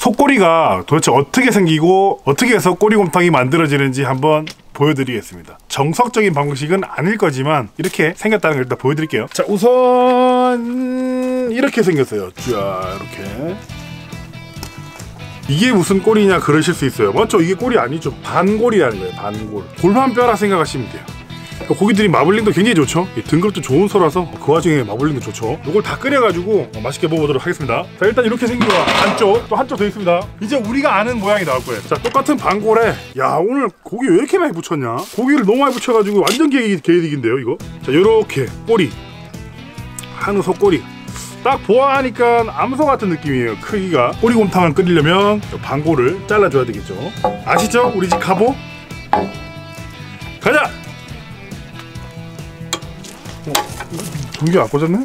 속꼬리가 도대체 어떻게 생기고 어떻게 해서 꼬리곰탕이 만들어지는지 한번 보여드리겠습니다. 정석적인 방식은 아닐 거지만 이렇게 생겼다는 걸 일단 보여드릴게요. 자, 우선 이렇게 생겼어요. 쫙 이렇게. 이게 무슨 꼬리냐 그러실 수 있어요. 맞죠? 이게 꼬리 아니죠. 반골이라는 거예요. 반골. 골반 뼈라 생각하시면 돼요. 고기들이 마블링도 굉장히 좋죠. 등급도 좋은 소라서 그 와중에 마블링도 좋죠. 이걸 다 끓여가지고 맛있게 먹어보도록 하겠습니다. 자, 일단 이렇게 생긴 거 한쪽, 또 한쪽 더 있습니다. 이제 우리가 아는 모양이 나올 거예요. 자, 똑같은 반골에, 야, 오늘 고기 왜 이렇게 많이 붙였냐? 고기를 너무 많이 붙여가지고 완전 개이득인데요, 이거. 자, 요렇게 꼬리, 한우 속꼬리. 딱 보아하니까 암소 같은 느낌이에요. 크기가. 꼬리곰탕을 끓이려면 반골을 잘라줘야 되겠죠. 아시죠? 우리 집 가보. 가자. 전기 안 꺼졌네?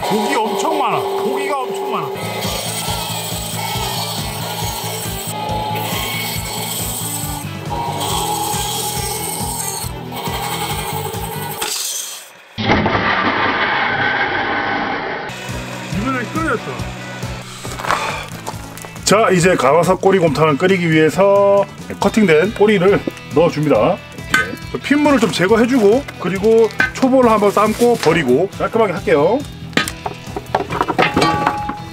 고기 엄청 많아. 고기가 엄청 많아. 이번에 끓였어. 자, 이제 가와사 꼬리곰탕을 끓이기 위해서 커팅된 꼬리를 넣어줍니다. 이렇게. 핏물을 좀 제거해주고, 그리고 초보를 한번 삶고 버리고 깔끔하게 할게요.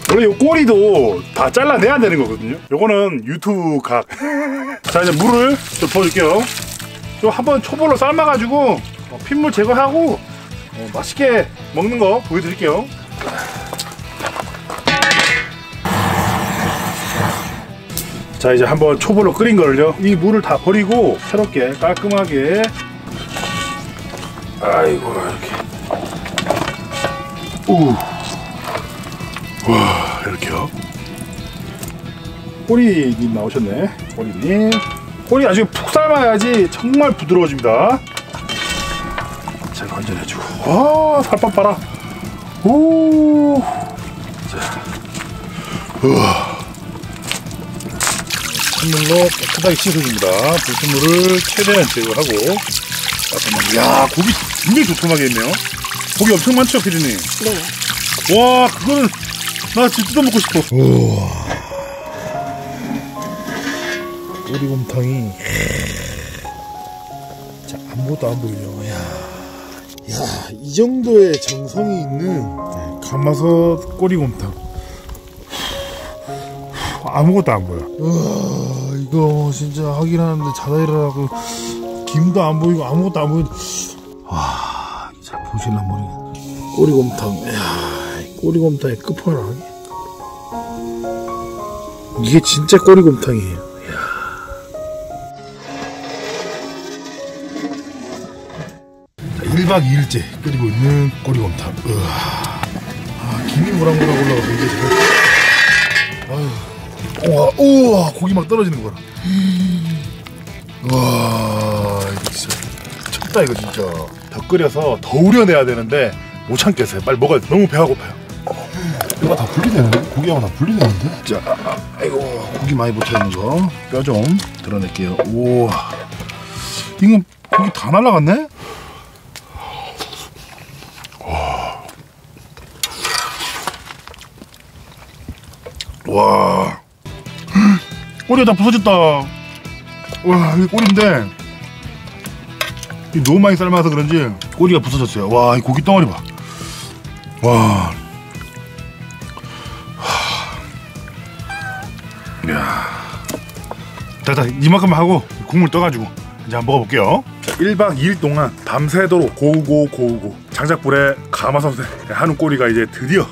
원래 이 꼬리도 다 잘라내야 되는 거거든요. 요거는 유튜브 각. 자, 이제 물을 좀 부어줄게요. 좀 한번 초보로 삶아가지고 핏물 제거하고 맛있게 먹는 거 보여드릴게요. 자, 이제 한번 초보로 끓인 거를요, 이 물을 다 버리고 새롭게 깔끔하게, 아이고, 이렇게, 와, 이렇게요. 꼬리님 나오셨네. 꼬리님. 꼬리 아주 푹 삶아야지 정말 부드러워집니다. 자, 건져내주고. 와, 살밥 봐라. 오. 자, 우와. 물로 깨끗하게 씻어줍니다. 불순물을 최대한 제거하고. 야, 고기 굉장히 도톰하게 했네요. 고기 엄청 많죠, 피디님? 네. 와, 그거는 나 진짜 뜯어먹고 싶어. 우와. 꼬리곰탕이, 자, 아무것도 안 보이죠. 야, 이 정도의 정성이 있는 가마솥 꼬리곰탕. 아무것도 안 보여. 우와, 이거 진짜 하긴 하는데 자다 일어나고 김도 안 보이고 아무것도 안 보이는데, 와, 잘 보실란 말이야. 꼬리곰탕. 야, 꼬리곰탕의 끝판왕. 이게 진짜 꼬리곰탕이에요. 야. 자, 1박 2일째 끓이고 있는 꼬리곰탕. 우와. 아, 김이 모락모락 올라가서 이게 지금. 아유. 우와, 고기 막 떨어지는 거라. 와, 이거 진짜 쳤다, 이거 진짜. 더 끓여서 더 우려내야 되는데 못 참겠어요. 빨리 먹어야 돼. 너무 배가 고파요. 이거 다 분리되는데? 고기하고 다 분리되는데? 자, 아이고, 고기 많이 붙어있는 거 뼈 좀 드러낼게요. 우와, 이건 고기 다 날라갔네? 와, 꼬리가 다 부서졌다. 와, 이게 꼬리인데 너무 많이 삶아서 그런지 꼬리가 부서졌어요. 와, 이 고기 덩어리 봐. 와, 이야. 자, 이만큼만 하고 국물 떠가지고 이제 한번 먹어볼게요. 1박 2일 동안 밤새도록 고우고 장작불에 가마솥에 한우 꼬리가 이제 드디어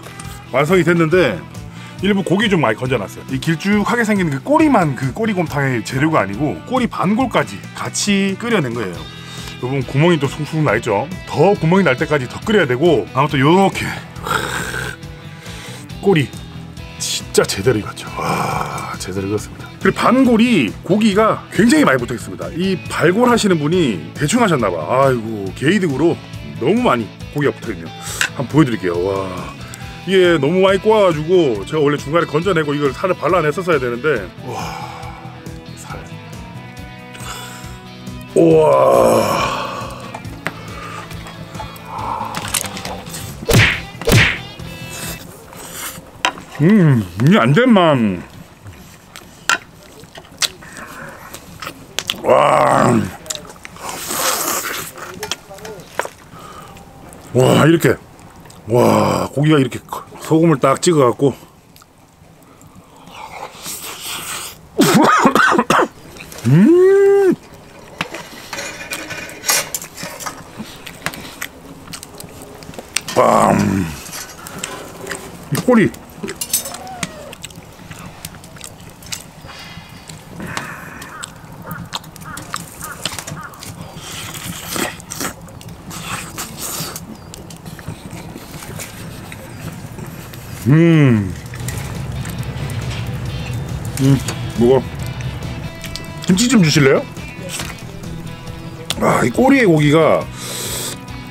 완성이 됐는데, 일부 고기 좀 많이 건져놨어요. 이 길쭉하게 생긴 그 꼬리만 그 꼬리곰탕의 재료가 아니고 꼬리 반골까지 같이 끓여낸 거예요. 여러분, 구멍이 또 숭숭 나있죠. 더 구멍이 날 때까지 더 끓여야 되고, 아무튼 요렇게 꼬리 진짜 제대로 익었죠. 와, 제대로 익었습니다. 그리고 반골이 고기가 굉장히 많이 붙어 있습니다. 이 발골 하시는 분이 대충 하셨나봐. 아이고, 개이득으로 너무 많이 고기가 붙어 있네요. 한번 보여드릴게요. 와, 이게 너무 많이 꼬아가지고 제가 원래 중간에 건져내고 이걸 살을 발라냈었어야 되는데, 와, 살, 우와, 이게 안 된만. 와. 와, 이렇게. 와, 고기가 이렇게 소금을 딱 찍어갖고. 이 꼬리. 뭐가? 김치 좀 주실래요? 아, 이 꼬리의 고기가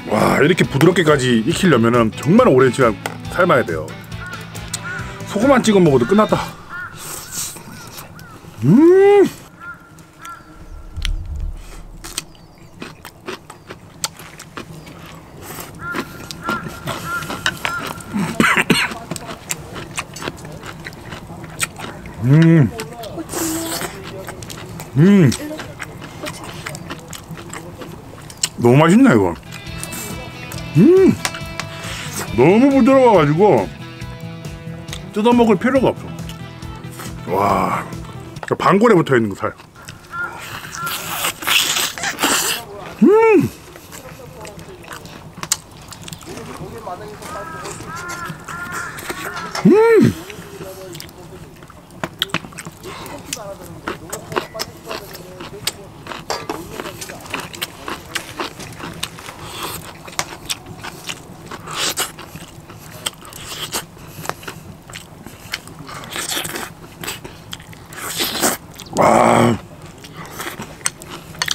와, 이렇게 부드럽게까지 익히려면은 정말 오랜 시간 삶아야 돼요. 소금만 찍어 먹어도 끝났다. 너무 맛있네 이거. 너무 부드러워가지고 뜯어먹을 필요가 없어. 와, 반골에 붙어있는 거 살. 와,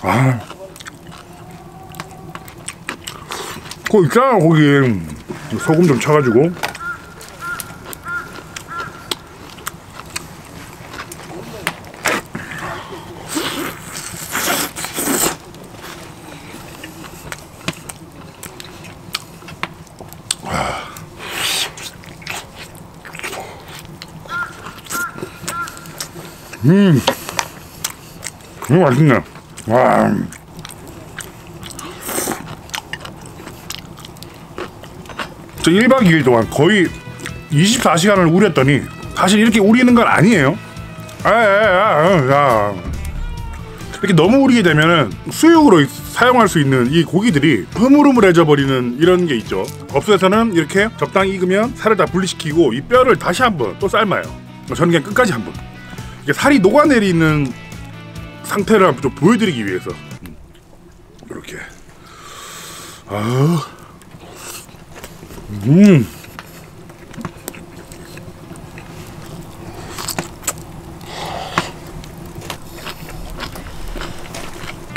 아, 그거 있잖아, 거기 소금 좀 쳐가지고. 너무 맛있네. 와. 저 1박 2일 동안 거의 24시간을 우렸더니 사실 이렇게 우리는 건 아니에요. 이렇게 너무 우리게 되면은 수육으로 사용할 수 있는 이 고기들이 흐물흐물해져 버리는 이런 게 있죠. 업소에서는 이렇게 적당히 익으면 살을 다 분리시키고 이 뼈를 다시 한번 또 삶아요. 저는 그냥 끝까지 한번. 이게 살이 녹아내리는 상태를 한번 좀 보여드리기 위해서 이렇게.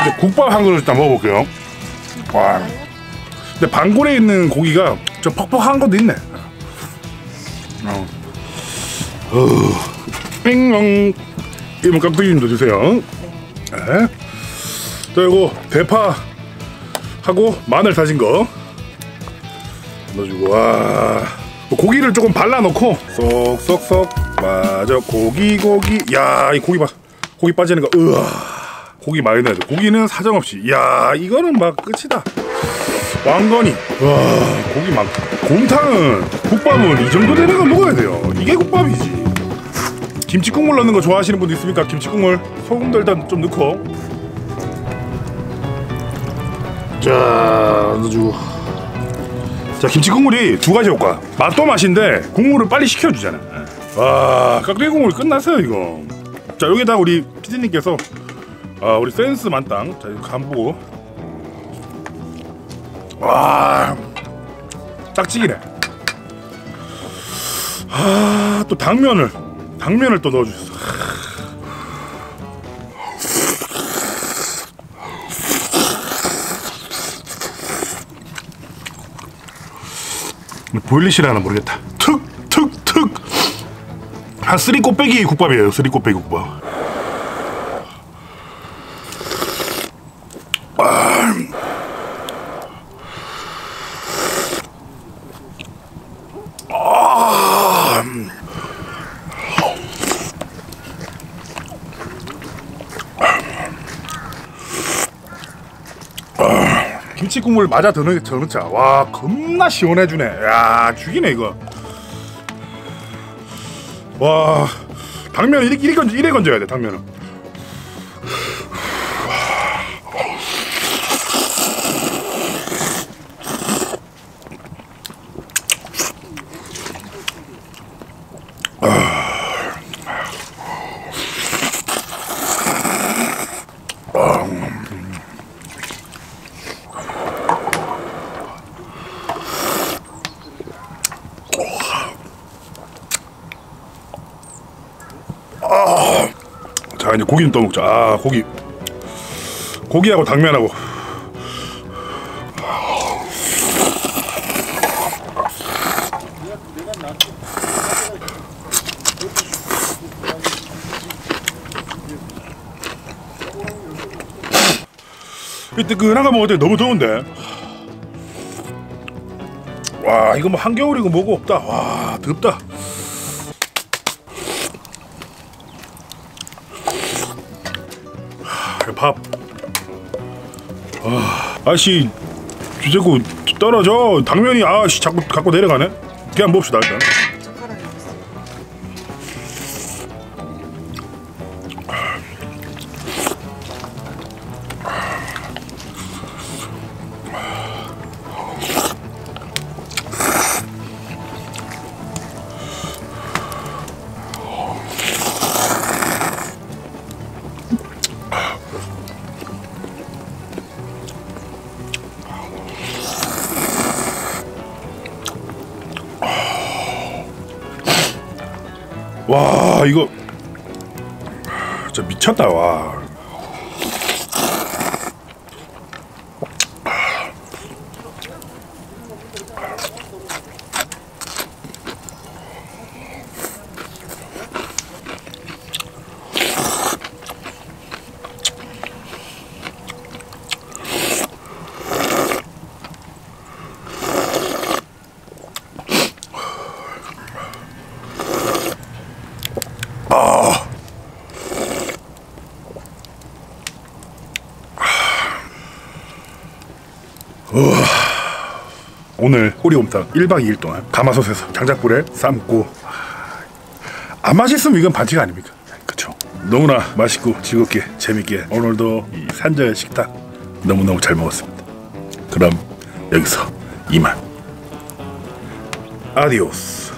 이제 국밥 한 그릇 일단 먹어볼게요. 와. 근데 반골에 있는 고기가 좀 퍽퍽한 것도 있네. 띵용. 이번 깍두기 좀 주세요. 네. 자, 이거 대파하고 마늘 다진 거 넣어주고. 와, 고기를 조금 발라놓고 쏙쏙쏙. 맞아, 고기. 야, 이 고기 봐. 고기 빠지는 거. 우와, 고기 많이 넣어야 돼. 고기는 사정없이. 야, 이거는 막 끝이다. 왕건이. 와, 고기 많다. 곰탕은, 국밥은 이 정도 되는 걸 먹어야 돼요. 이게 국밥이지. 김치 국물 넣는 거 좋아하시는 분도 있습니까? 김치 국물. 소금도 일단 좀 넣고. 자, 넣어주고. 자, 김치 국물이 두 가지 효과. 맛도 맛인데 국물을 빨리 식혀주잖아. 와, 깍두기 국물 끝났어요 이거. 자, 여기다 우리 피디님께서 우리 센스 만땅. 자, 이거 간 보고. 와, 딱지기네. 또 당면을 또 넣어주셨어. 보일리시라나 모르겠다. 툭 한 3 꽃배기 국밥이에요. 3 꽃배기 국밥. 김치 국물 맞아 넣자. 와 겁나 시원해주네. 야 죽이네 이거. 와 당면 이래 건져야 돼 당면은. 자 이제 고기는 또 먹자. 아 고기하고 당면하고. 이 뜨끈한 거 먹을 때 너무 더운데. 와 이거 뭐 한겨울이고 뭐고 없다. 와 덥다. 밥. 아씨 자꾸 떨어져. 당면이 아씨 자꾸 갖고 내려가네. 그냥 봅시다 일단. 와 이거 진짜 미쳤다. 와 오늘 꼬리곰탕 1박 2일 동안 가마솥에서 장작불에 삶고. 안 맛있으면 이건 반칙 아닙니까? 그쵸? 너무나 맛있고 즐겁게 재밌게 오늘도 이 산저의 식탁 너무너무 잘 먹었습니다. 그럼 여기서 이만. 아디오스.